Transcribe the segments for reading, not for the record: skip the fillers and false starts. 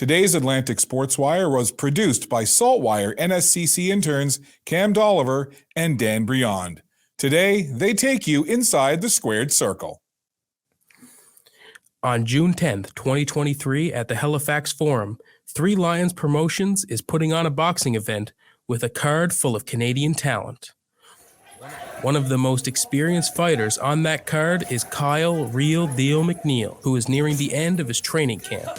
Today's Atlantic Sports Wire was produced by SaltWire NSCC interns Cam Dolliver and Dan Briand. Today, they take you inside the squared circle. On June 10th, 2023, at the Halifax Forum, Three Lions Promotions is putting on a boxing event with a card full of Canadian talent. One of the most experienced fighters on that card is Kyle "Real Deal" McNeil, who is nearing the end of his training camp.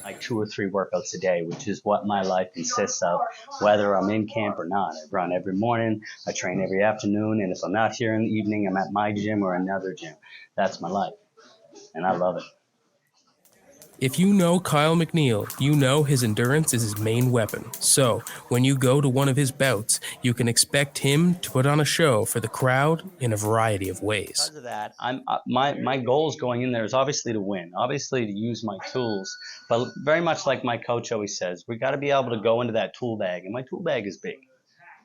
Like 2 or 3 workouts a day, which is what my life consists of, whether I'm in camp or not. I run every morning, I train every afternoon, and if I'm not here in the evening, I'm at my gym or another gym. That's my life, and I love it. If you know Kyle McNeil, you know his endurance is his main weapon. So, when you go to one of his bouts, you can expect him to put on a show for the crowd in a variety of ways. Because of that, my goals going in there is obviously to win, obviously to use my tools, but very much like my coach always says, we got to be able to go into that tool bag, and my tool bag is big.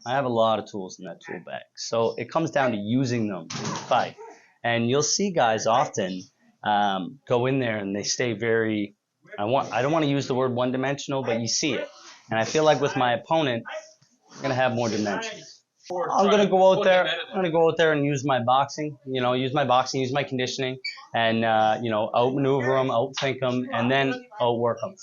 I have a lot of tools in that tool bag. So it comes down to using them to fight. And you'll see guys often go in there and they stay very, I don't want to use the word one-dimensional, but you see it. And I feel like with my opponent, I'm going to have more dimensions. I'm going to go out there and use my boxing, use my conditioning, and, outmaneuver them, outthink them, and then outwork them,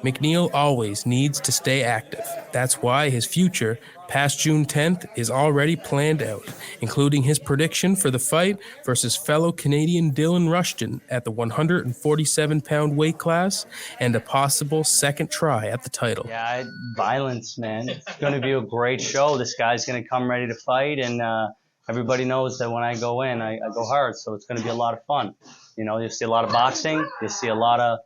McNeil always needs to stay active. That's why his future, past June 10th, is already planned out, including his prediction for the fight versus fellow Canadian Dylan Rushton at the 147-pound weight class and a possible second try at the title. Yeah, violence, man. It's going to be a great show. This guy's going to come ready to fight, and everybody knows that when I go in, I go hard, so it's going to be a lot of fun. You'll see a lot of boxing. You'll see a lot of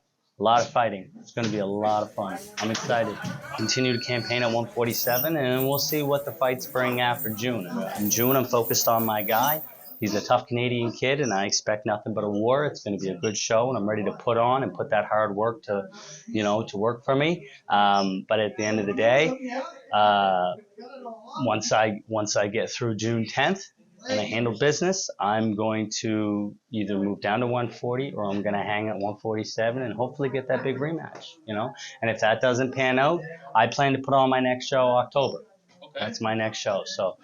fighting. It's going to be a lot of fun. I'm excited. Continue to campaign at 147, and we'll see what the fights bring after June. In June, I'm focused on my guy. He's a tough Canadian kid, and I expect nothing but a war. It's going to be a good show, and I'm ready to put on and put that hard work to work for me. But at the end of the day, once I get through June 10th, and I handle business, I'm going to either move down to 140 or I'm going to hang at 147 and hopefully get that big rematch, And if that doesn't pan out, I plan to put on my next show October. Okay. That's my next show. So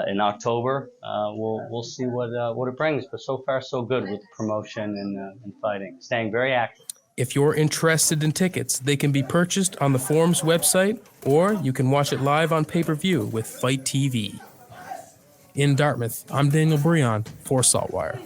in October, we'll see what it brings. But so far, so good with the promotion and fighting. Staying very active. If you're interested in tickets, they can be purchased on the Forum's website, or you can watch it live on pay-per-view with Fight TV. In Dartmouth, I'm Daniel Briand for SaltWire.